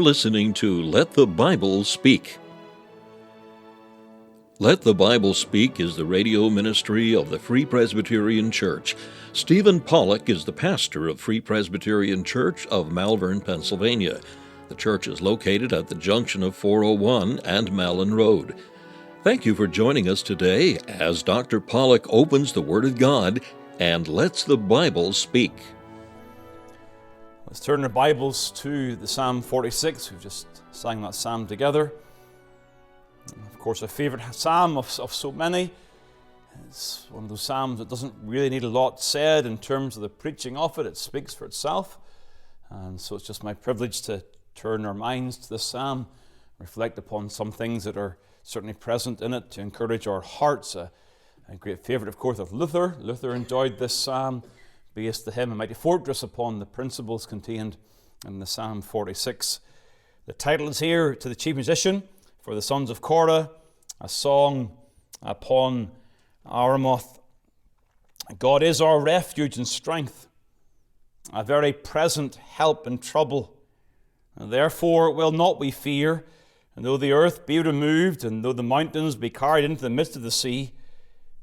listening to Let the Bible Speak. Let the Bible Speak is the radio ministry of the Free Presbyterian Church. Stephen Pollock is the pastor of Free Presbyterian Church of Malvern, Pennsylvania. The church is located at the junction of 401 and Malin Road. Thank you for joining us today as Dr. Pollock opens the Word of God and lets the Bible speak. Let's turn our Bibles to the Psalm 46. We've just sang that psalm together. Of course, a favorite psalm of so many. It's one of those psalms that doesn't really need a lot said in terms of the preaching of it. It speaks for itself. And so it's just my privilege to turn our minds to this psalm, reflect upon some things that are certainly present in it to encourage our hearts. A great favorite, of course, of Luther. Luther enjoyed this psalm, based the hymn, A Mighty Fortress, upon the principles contained in the Psalm 46. The title is here, To the Chief Musician, for the Sons of Korah, a song upon Aramoth. God is our refuge and strength, a very present help in trouble. And therefore will not we fear, and though the earth be removed, and though the mountains be carried into the midst of the sea,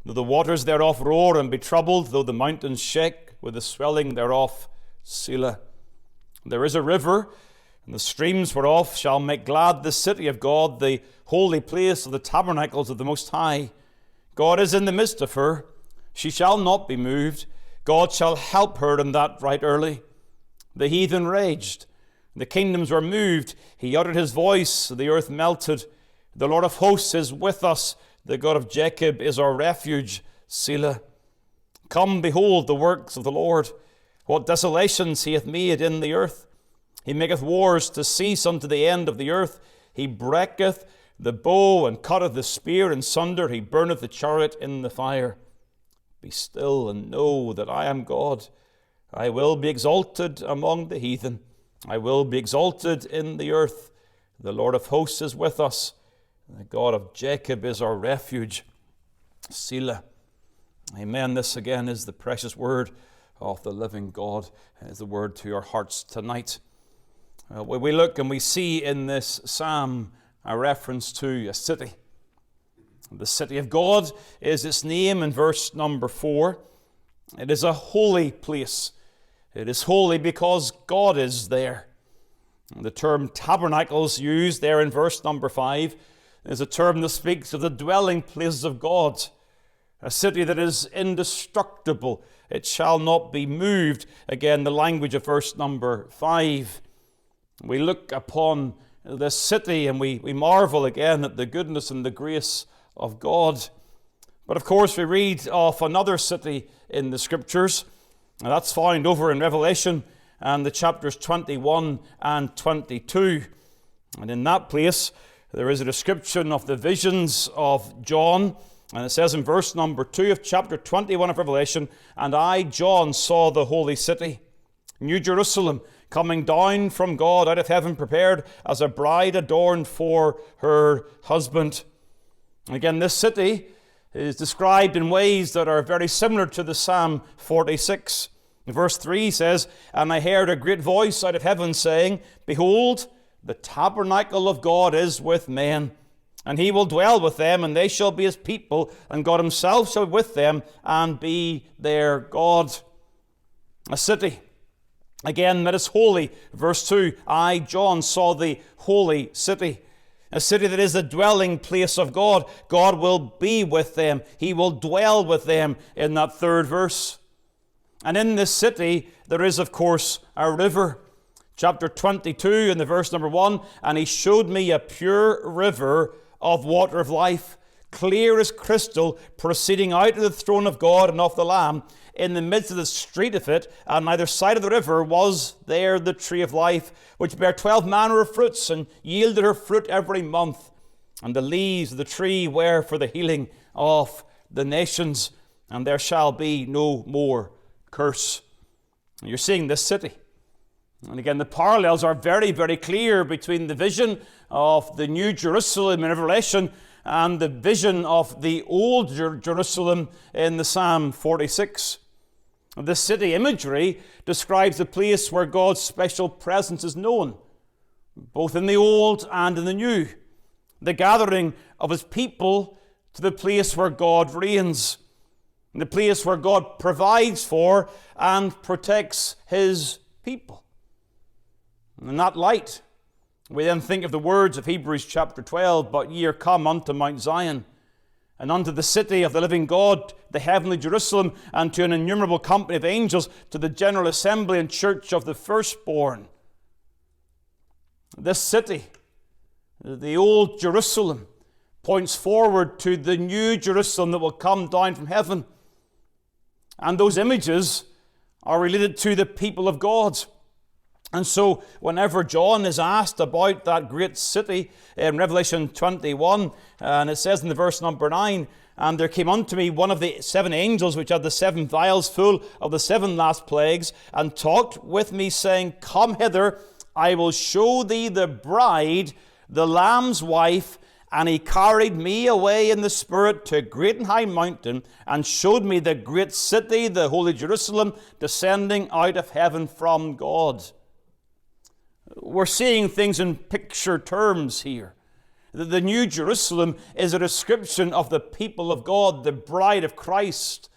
though the waters thereof roar and be troubled, though the mountains shake with the swelling thereof, Selah. There is a river, and the streams whereof shall make glad the city of God, the holy place of the tabernacles of the Most High. God is in the midst of her. She shall not be moved. God shall help her in that right early. The heathen raged. The kingdoms were moved. He uttered his voice. The earth melted. The Lord of hosts is with us. The God of Jacob is our refuge, Selah. Come, behold the works of the Lord, what desolations he hath made in the earth. He maketh wars to cease unto the end of the earth. He breaketh the bow and cutteth the spear in sunder. He burneth the chariot in the fire. Be still and know that I am God. I will be exalted among the heathen. I will be exalted in the earth. The Lord of hosts is with us. The God of Jacob is our refuge, Selah. Amen. This again is the precious word of the living God. It's the word to our hearts tonight. We look and we see in this psalm a reference to a city. The city of God is its name in verse number 4. It is a holy place. It is holy because God is there. The term tabernacles used there in verse number 5 is a term that speaks of the dwelling places of God. A city that is indestructible. It shall not be moved. Again, the language of verse number 5. We look upon this city and we marvel again at the goodness and the grace of God. But of course we read of another city in the Scriptures, and that's found over in Revelation and the chapters 21 and 22. And in that place there is a description of the visions of John. And it says in verse number 2 of chapter 21 of Revelation, And I, John, saw the holy city, New Jerusalem, coming down from God out of heaven, prepared as a bride adorned for her husband. Again, this city is described in ways that are very similar to the Psalm 46. Verse 3 says, And I heard a great voice out of heaven saying, Behold, the tabernacle of God is with men. And he will dwell with them, and they shall be his people, and God himself shall be with them, and be their God. A city, again, that is holy. Verse 2, I, John, saw the holy city. A city that is the dwelling place of God. God will be with them. He will dwell with them in that third verse. And in this city, there is, of course, a river. Chapter 22, in the verse number 1, And he showed me a pure river of water of life, clear as crystal, proceeding out of the throne of God and of the Lamb. In the midst of the street of it, on either side of the river, was there the tree of life, which bare 12 manner of fruits, and yielded her fruit every month. And the leaves of the tree were for the healing of the nations, and there shall be no more curse. And you're seeing this city. And again, the parallels are very, very clear between the vision of the New Jerusalem in Revelation and the vision of the Old Jerusalem in the Psalm 46. The city imagery describes the place where God's special presence is known. both in the Old and in the New. The gathering of his people to the place where God reigns, the place where God provides for and protects his people. And in that light, we then think of the words of Hebrews chapter 12, "But ye are come unto Mount Zion, and unto the city of the living God, the heavenly Jerusalem, and to an innumerable company of angels, to the general assembly and church of the firstborn." This city, the old Jerusalem, points forward to the new Jerusalem that will come down from heaven. And those images are related to the people of God. And so whenever John is asked about that great city in Revelation 21, and it says in the verse number 9, "And there came unto me one of the 7 angels which had the 7 vials full of the 7 last plagues, and talked with me, saying, Come hither, I will show thee the bride, the Lamb's wife. And he carried me away in the Spirit to a great and high mountain, and showed me the great city, the holy Jerusalem, descending out of heaven from God." We're seeing things in picture terms here. The New Jerusalem is a description of the people of God, the bride of Christ.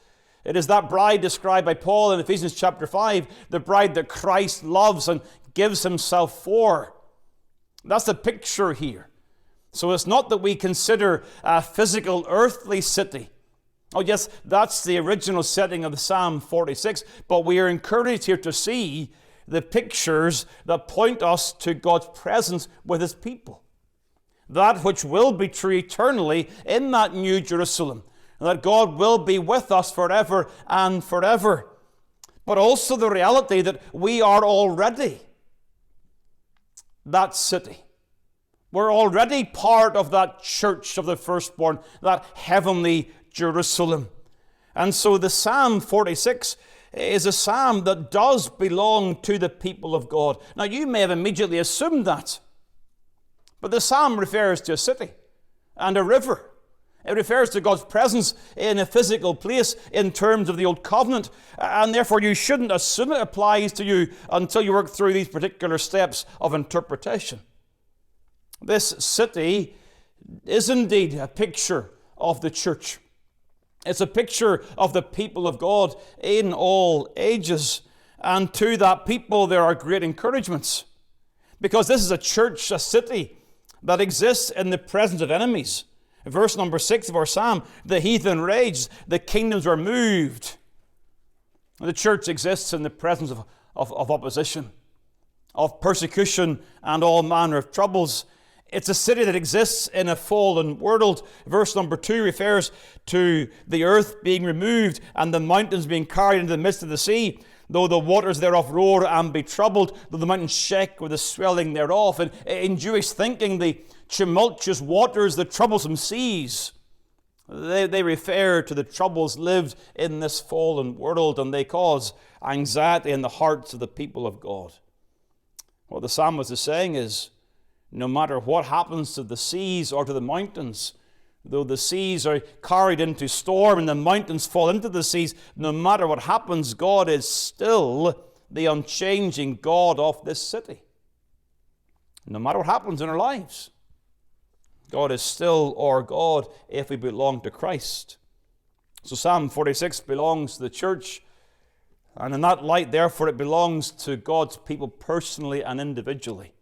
It is that bride described by Paul in Ephesians chapter 5, the bride that Christ loves and gives himself for. That's the picture here. So it's not that we consider a physical earthly city. Oh yes, that's the original setting of the Psalm 46, but we are encouraged here to see the pictures that point us to God's presence with his people. That which will be true eternally in that new Jerusalem, that God will be with us forever and forever. But also the reality that we are already that city. We're already part of that church of the firstborn, that heavenly Jerusalem. And so the Psalm 46 is a psalm that does belong to the people of God. Now you may have immediately assumed that, but the psalm refers to a city and a river. It refers to God's presence in a physical place in terms of the Old Covenant, and therefore you shouldn't assume it applies to you until you work through these particular steps of interpretation. This city is indeed a picture of the church. It's a picture of the people of God in all ages. And to that people there are great encouragements, because this is a church, a city that exists in the presence of enemies. Verse number 6 of our psalm, "The heathen raged, the kingdoms were moved." The church exists in the presence of opposition, of persecution, and all manner of troubles. It's a city that exists in a fallen world. Verse number 2 refers to the earth being removed and the mountains being carried into the midst of the sea. "Though the waters thereof roar and be troubled, though the mountains shake with the swelling thereof." And in Jewish thinking, the tumultuous waters, the troublesome seas, they refer to the troubles lived in this fallen world, and they cause anxiety in the hearts of the people of God. What the psalmist is saying is, no matter what happens to the seas or to the mountains, though the seas are carried into storm and the mountains fall into the seas, no matter what happens, God is still the unchanging God of this city. No matter what happens in our lives, God is still our God if we belong to Christ. So Psalm 46 belongs to the church, and in that light, therefore, it belongs to God's people personally and individually.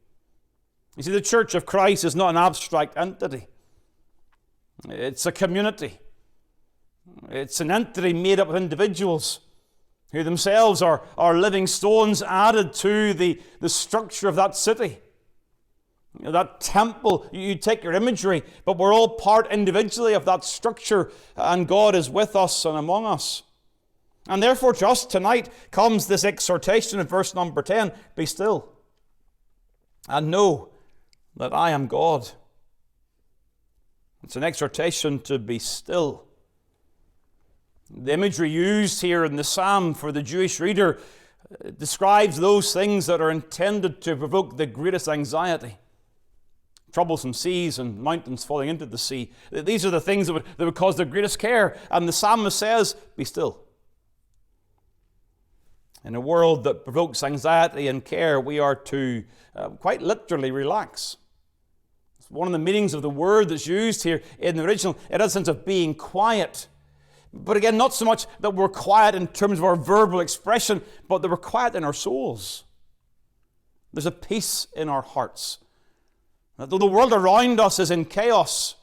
You see, the church of Christ is not an abstract entity. It's a community. It's an entity made up of individuals who themselves are living stones added to the structure of that city. You know, that temple, you take your imagery, but we're all part individually of that structure, and God is with us and among us. And therefore, just tonight comes this exhortation in verse number 10, "Be still, and know that I am God." It's an exhortation to be still. The imagery used here in the psalm for the Jewish reader describes those things that are intended to provoke the greatest anxiety. Troublesome seas and mountains falling into the sea. These are the things that would cause the greatest care. And the psalmist says, "Be still." In a world that provokes anxiety and care, we are to quite literally relax. It's one of the meanings of the word that's used here in the original. It has a sense of being quiet. But again, not so much that we're quiet in terms of our verbal expression, but that we're quiet in our souls. There's a peace in our hearts. That though the world around us is in chaos,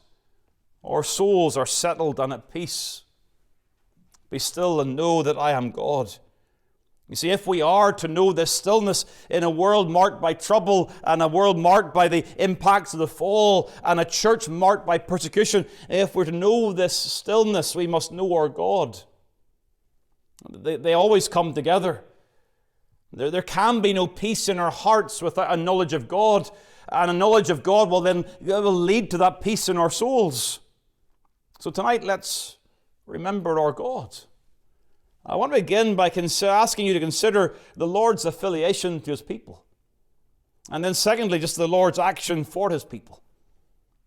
our souls are settled and at peace. Be still and know that I am God. You see, if we are to know this stillness in a world marked by trouble and a world marked by the impacts of the fall and a church marked by persecution, if we're to know this stillness, we must know our God. They always come together. There can be no peace in our hearts without a knowledge of God, and a knowledge of God will lead to that peace in our souls. So tonight, let's remember our God. I want to begin by asking you to consider the Lord's affiliation to His people. And then secondly, just the Lord's action for His people.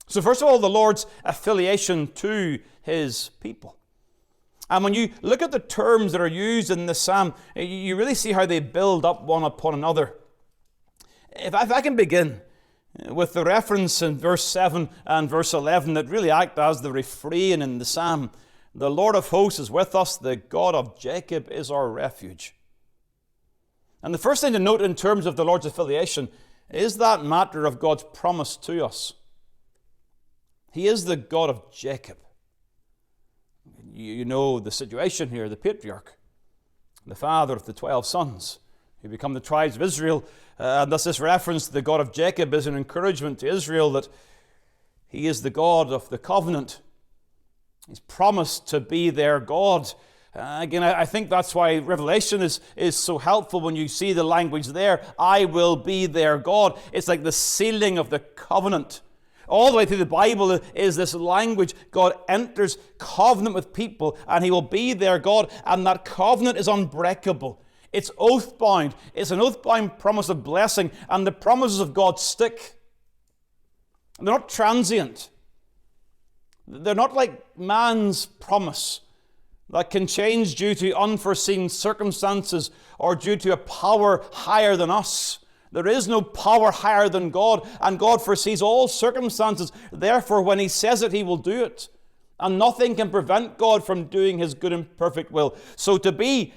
So first of all, the Lord's affiliation to His people. And when you look at the terms that are used in this psalm, you really see how they build up one upon another. If I can begin with the reference in verse 7 and verse 11 that really act as the refrain in the psalm. The Lord of hosts is with us, the God of Jacob is our refuge. And the first thing to note in terms of the Lord's affiliation is that matter of God's promise to us. He is the God of Jacob. You know the situation here, the patriarch, the father of the 12 sons, who become the tribes of Israel. And thus this reference to the God of Jacob is an encouragement to Israel that He is the God of the covenant. He's promised to be their God. Again, I think that's why Revelation is so helpful when you see the language there. I will be their God. It's like the sealing of the covenant. All the way through the Bible is this language. God enters covenant with people and He will be their God. And that covenant is unbreakable. It's oath-bound. It's an oath-bound promise of blessing. And the promises of God stick. They're not transient. They're not like man's promise that can change due to unforeseen circumstances or due to a power higher than us. There is no power higher than God, and God foresees all circumstances. Therefore, when He says it, He will do it. And nothing can prevent God from doing His good and perfect will. So to be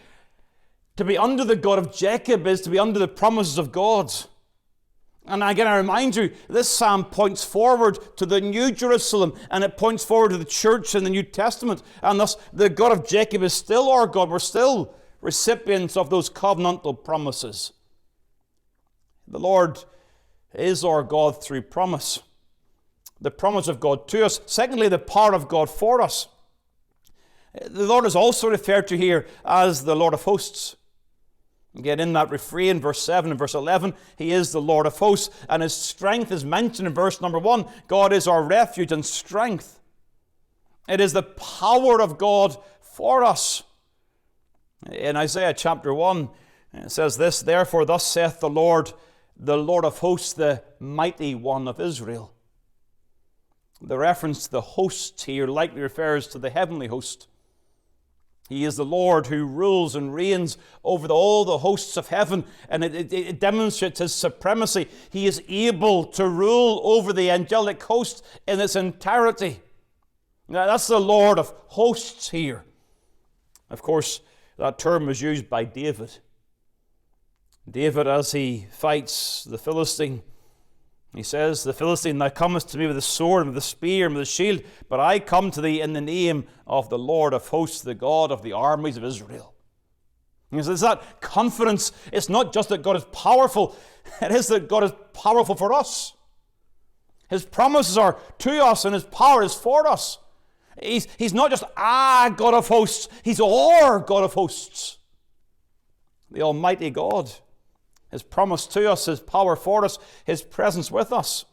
under the God of Jacob is to be under the promises of God. And again, I remind you, this psalm points forward to the New Jerusalem, and it points forward to the church in the New Testament. And thus, the God of Jacob is still our God. We're still recipients of those covenantal promises. The Lord is our God through promise. The promise of God to us. Secondly, the power of God for us. The Lord is also referred to here as the Lord of hosts. Again, in that refrain, verse 7 and verse 11, He is the Lord of hosts, and His strength is mentioned in verse number 1. God is our refuge and strength. It is the power of God for us. In Isaiah chapter 1, it says this, Therefore thus saith the Lord of hosts, the mighty one of Israel. The reference to the hosts here likely refers to the heavenly host. He is the Lord who rules and reigns over all the hosts of heaven, and it demonstrates His supremacy. He is able to rule over the angelic host in its entirety. Now, that's the Lord of hosts here. Of course, that term was used by David. David, as he fights the Philistine, he says, The Philistine, thou comest to me with a sword and with a spear and with a shield, but I come to thee in the name of the Lord of hosts, the God of the armies of Israel. And so there's that confidence. It's not just that God is powerful, it is that God is powerful for us. His promises are to us and His power is for us. He's not just a God of hosts, He's our God of hosts. The Almighty God. His promise to us, His power for us, His presence with us.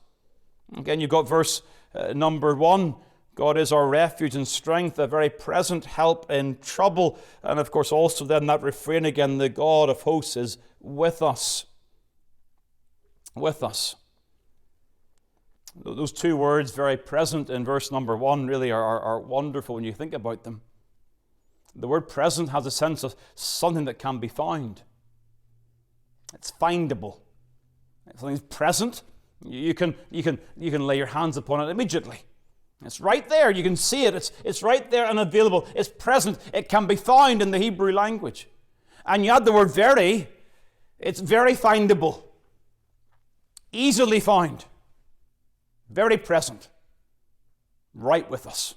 Again, you've got verse number 1. God is our refuge and strength, a very present help in trouble. And of course, also then that refrain again, the God of hosts is with us. With us. Those two words, very present in verse number 1, really are wonderful when you think about them. The word present has a sense of something that can be found. It's findable. If something's present, you can lay your hands upon it immediately. It's right there. You can see it. It's right there and available. It's present. It can be found in the Hebrew language. And you add the word very, it's very findable. Easily found. Very present. Right with us.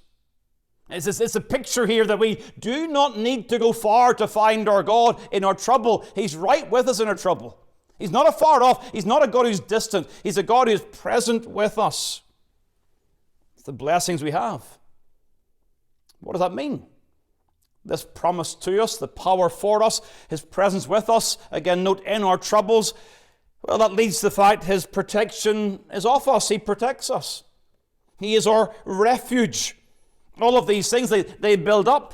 It's a picture here that we do not need to go far to find our God in our trouble. He's right with us in our trouble. He's not afar off. He's not a God who's distant. He's a God who's present with us. It's the blessings we have. What does that mean? This promise to us, the power for us, His presence with us. Again, note, in our troubles. Well, that leads to the fact His protection is of us. He protects us. He is our refuge. All of these things, they build up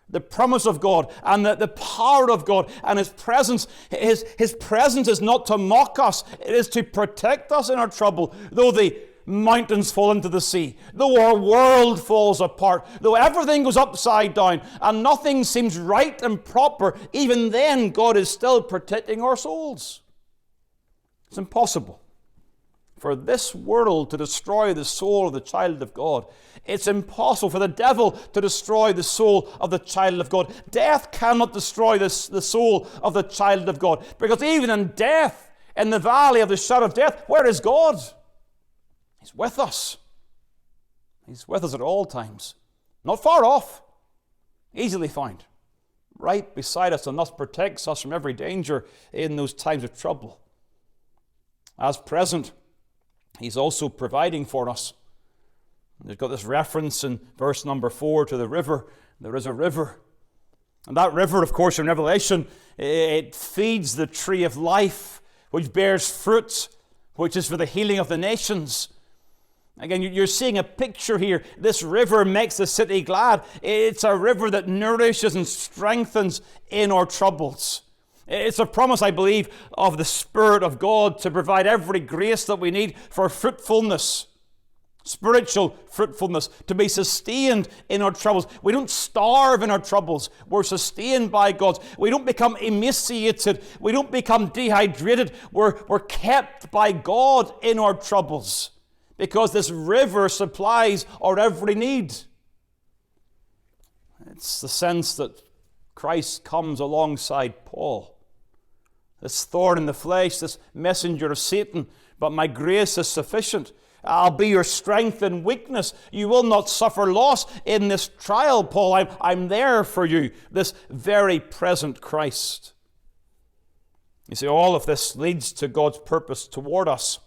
the promise of God and the power of God and His presence. His presence is not to mock us. It is to protect us in our trouble. Though the mountains fall into the sea, though our world falls apart, though everything goes upside down and nothing seems right and proper, even then God is still protecting our souls. It's impossible for this world to destroy the soul of the child of God. It's impossible for the devil to destroy the soul of the child of God. Death cannot destroy the soul of the child of God. Because even in death, in the valley of the shadow of death, where is God? He's with us. He's with us at all times. Not far off. Easily found. Right beside us, and thus protects us from every danger in those times of trouble. As present, He's also providing for us. There's got this reference in verse number 4 to the river. There is a river. And that river, of course, in Revelation, it feeds the tree of life, which bears fruit, which is for the healing of the nations. Again, you're seeing a picture here. This river makes the city glad. It's a river that nourishes and strengthens in our troubles. It's a promise, I believe, of the Spirit of God to provide every grace that we need for fruitfulness, spiritual fruitfulness, to be sustained in our troubles. We don't starve in our troubles. We're sustained by God. We don't become emaciated. We don't become dehydrated. We're kept by God in our troubles because this river supplies our every need. It's the sense that Christ comes alongside Paul. This thorn in the flesh, this messenger of Satan, but my grace is sufficient. I'll be your strength in weakness. You will not suffer loss in this trial, Paul. I'm there for you, this very present Christ. You see, all of this leads to God's purpose toward us.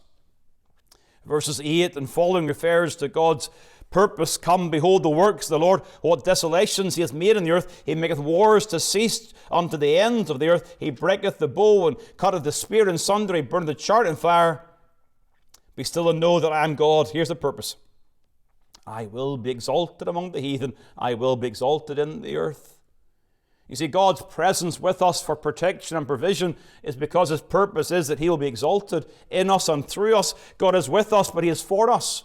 Verses 8 and following refers to God's purpose. Come, behold the works of the Lord, what desolations He hath made in the earth. He maketh wars to cease unto the ends of the earth. He breaketh the bow and cutteth the spear in sunder. He burneth the chariot in fire. Be still and know that I am God. Here's the purpose. I will be exalted among the heathen. I will be exalted in the earth. You see, God's presence with us for protection and provision is because His purpose is that He will be exalted in us and through us. God is with us, but He is for us.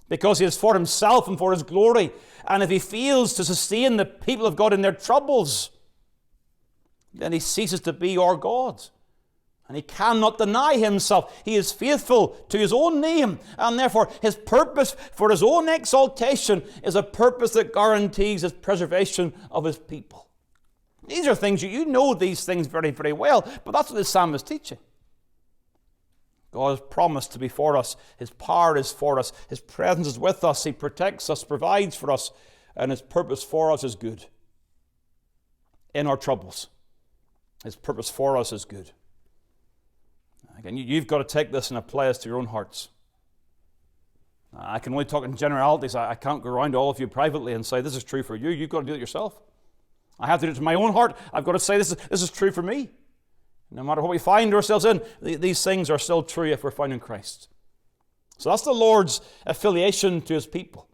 Because He is for Himself and for His glory. And if He fails to sustain the people of God in their troubles, then He ceases to be our God. And He cannot deny Himself. He is faithful to His own name. And therefore, His purpose for His own exaltation is a purpose that guarantees His preservation of His people. These are things, you know these things very, very well. But that's what this psalm is teaching. God has promised to be for us. His power is for us. His presence is with us. He protects us, provides for us. And His purpose for us is good. In our troubles, His purpose for us is good. Again, you've got to take this and apply this to your own hearts. I can only talk in generalities. I can't go around to all of you privately and say, this is true for you. You've got to do it yourself. I have to do it to my own heart. I've got to say, this is true for me. No matter what we find ourselves in, these things are still true if we're found in Christ. So that's the Lord's affiliation to His people.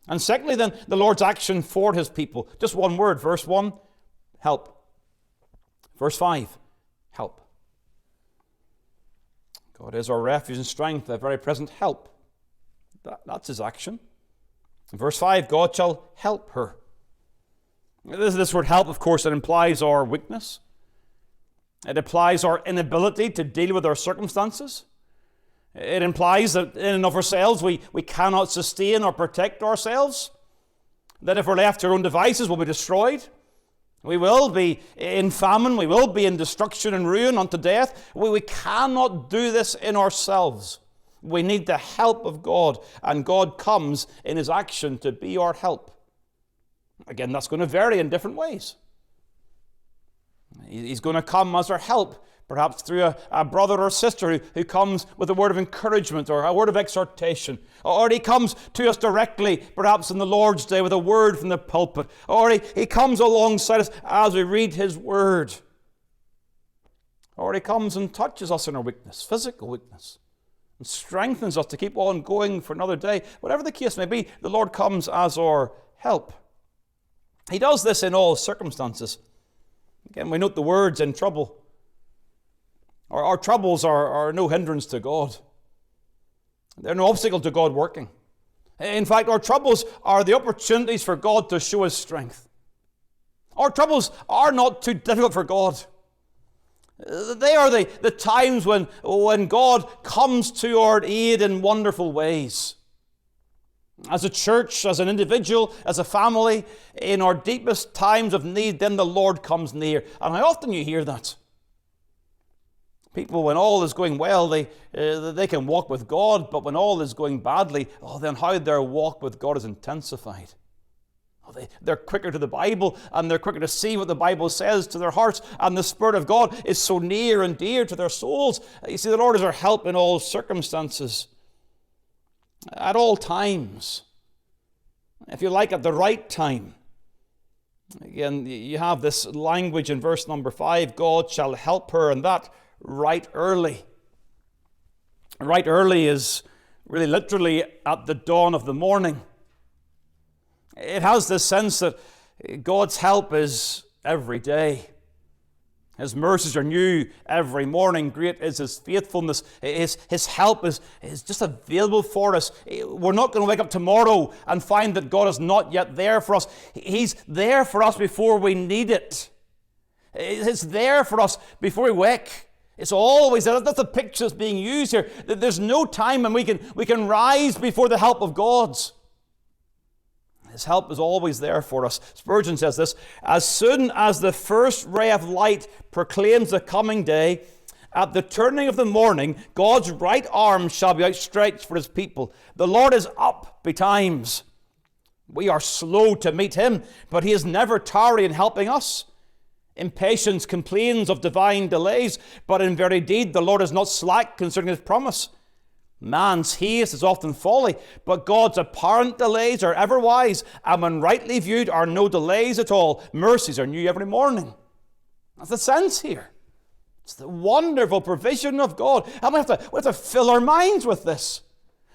And secondly, then, the Lord's action for His people. Just one word. Verse 1, help. Verse 5, help. God is our refuge and strength, a very present help. That's His action. In verse 5, God shall help her. This word help, of course, it implies our weakness. It implies our inability to deal with our circumstances. It implies that in and of ourselves we cannot sustain or protect ourselves. That if we're left to our own devices, we'll be destroyed. We will be in famine. We will be in destruction and ruin unto death. We cannot do this in ourselves. We need the help of God, and God comes in His action to be our help. Again, that's going to vary in different ways. He's going to come as our help, perhaps through a brother or sister who comes with a word of encouragement or a word of exhortation. Or He comes to us directly, perhaps in the Lord's Day, with a word from the pulpit. Or He comes alongside us as we read His word. Or He comes and touches us in our weakness, physical weakness, and strengthens us to keep on going for another day. Whatever the case may be, the Lord comes as our help. He does this in all circumstances. Again, we note the words "in trouble." Our troubles are no hindrance to God. They're no obstacle to God working. In fact, our troubles are the opportunities for God to show His strength. Our troubles are not too difficult for God. They are the times when God comes to our aid in wonderful ways. As a church, as an individual, as a family, in our deepest times of need, then the Lord comes near. And how often you hear that? People, when all is going well, they can walk with God, but when all is going badly, then how their walk with God is intensified. They're quicker to the Bible, and they're quicker to see what the Bible says to their hearts, and the Spirit of God is so near and dear to their souls. You see, the Lord is our help in all circumstances, at all times. If you like, at the right time. Again, you have this language in verse number 5, God shall help her, and that right early. Right early is really literally at the dawn of the morning. It has this sense that God's help is every day. His mercies are new every morning. Great is His faithfulness. His help is just available for us. We're not going to wake up tomorrow and find that God is not yet there for us. He's there for us before we need it. It's there for us before we wake. It's always there. That's the picture that's being used here. There's no time when we can rise before the help of God. His help is always there for us. Spurgeon says this: as soon as the first ray of light proclaims the coming day, at the turning of the morning, God's right arm shall be outstretched for His people. The Lord is up betimes. We are slow to meet Him, but He is never tarry in helping us. Impatience complains of divine delays, but in very deed the Lord is not slack concerning His promise. Man's haste is often folly, but God's apparent delays are ever wise, and when rightly viewed are no delays at all. Mercies are new every morning. That's the sense here. It's the wonderful provision of God. And we have to fill our minds with this.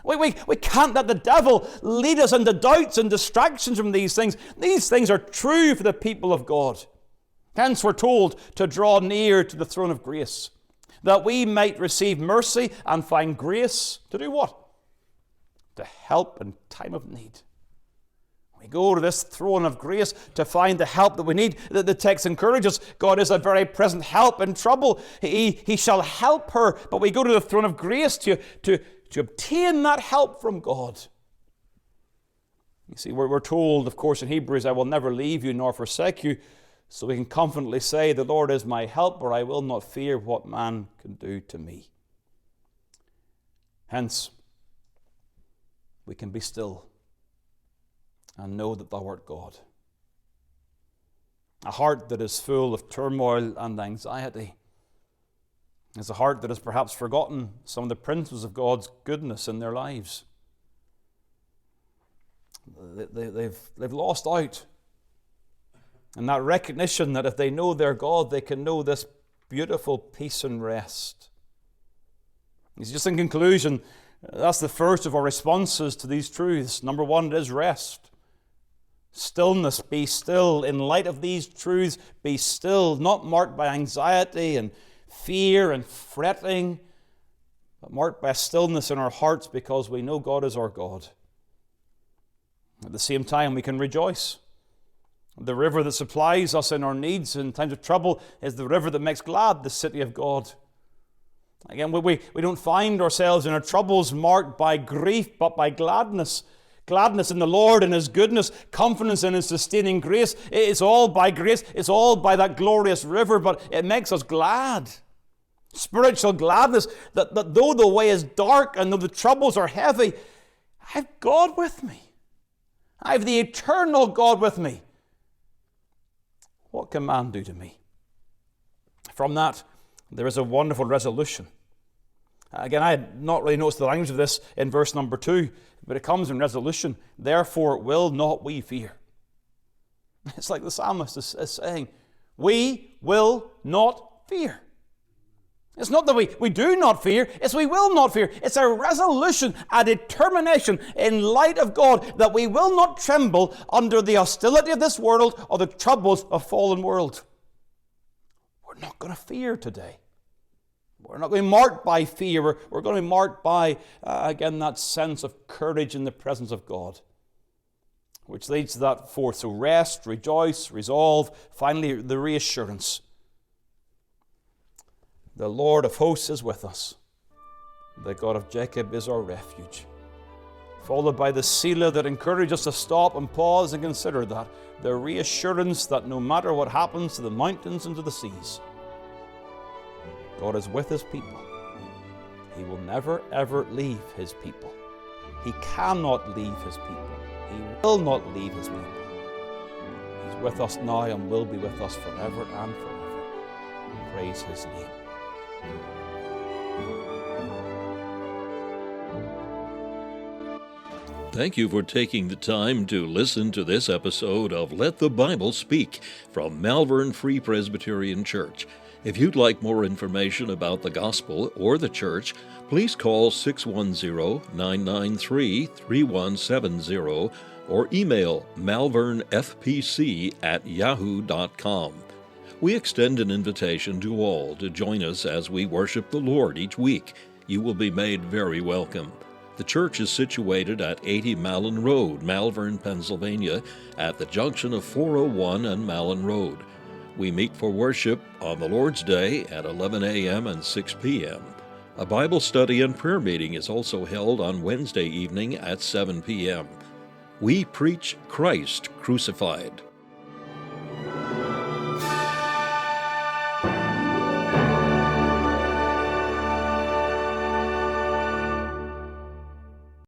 We can't let the devil lead us into doubts and distractions from these things. These things are true for the people of God. Hence we're told to draw near to the throne of grace, that we might receive mercy and find grace to do what? To help in time of need. We go to this throne of grace to find the help that we need. The text encourages God is a very present help in trouble. He shall help her, but we go to the throne of grace to obtain that help from God. You see, we're told, of course, in Hebrews, I will never leave you nor forsake you. So we can confidently say, the Lord is my helper, I will not fear what man can do to me. Hence, we can be still and know that Thou art God. A heart that is full of turmoil and anxiety is a heart that has perhaps forgotten some of the principles of God's goodness in their lives. They've lost out. And that recognition that if they know their God, they can know this beautiful peace and rest. It's just in conclusion, that's the first of our responses to these truths. Number one, it is rest. Stillness, be still. In light of these truths, be still, not marked by anxiety and fear and fretting, but marked by stillness in our hearts because we know God is our God. At the same time, we can rejoice. The river that supplies us in our needs in times of trouble is the river that makes glad the city of God. Again, we don't find ourselves in our troubles marked by grief, but by gladness. Gladness in the Lord and His goodness, confidence in His sustaining grace. It's all by grace. It's all by that glorious river, but it makes us glad. Spiritual gladness that though the way is dark and though the troubles are heavy, I have God with me. I have the eternal God with me. What can man do to me? From that, there is a wonderful resolution. Again, I had not really noticed the language of this in verse number 2, but it comes in resolution. Therefore will not we fear. It's like the psalmist is saying, we will not fear. It's not that we do not fear, it's we will not fear. It's a resolution, a determination in light of God that we will not tremble under the hostility of this world or the troubles of a fallen world. We're not going to fear today. We're not going to be marked by fear. We're going to be marked by, again, that sense of courage in the presence of God, which leads to that fourth. So rest, rejoice, resolve, finally the reassurance. The Lord of hosts is with us. The God of Jacob is our refuge. Followed by the Selah that encourages us to stop and pause and consider that. The reassurance that no matter what happens to the mountains and to the seas, God is with His people. He will never, ever leave His people. He cannot leave His people. He will not leave His people. He's with us now and will be with us forever and forever. Praise His name. Thank you for taking the time to listen to this episode of Let the Bible Speak from Malvern Free Presbyterian Church. If you'd like more information about the gospel or the church, please call 610-993-3170 or email malvernfpc@yahoo.com. We extend an invitation to all to join us as we worship the Lord each week. You will be made very welcome. The church is situated at 80 Malin Road, Malvern, Pennsylvania, at the junction of 401 and Malin Road. We meet for worship on the Lord's Day at 11 a.m. and 6 p.m. A Bible study and prayer meeting is also held on Wednesday evening at 7 p.m. We preach Christ crucified.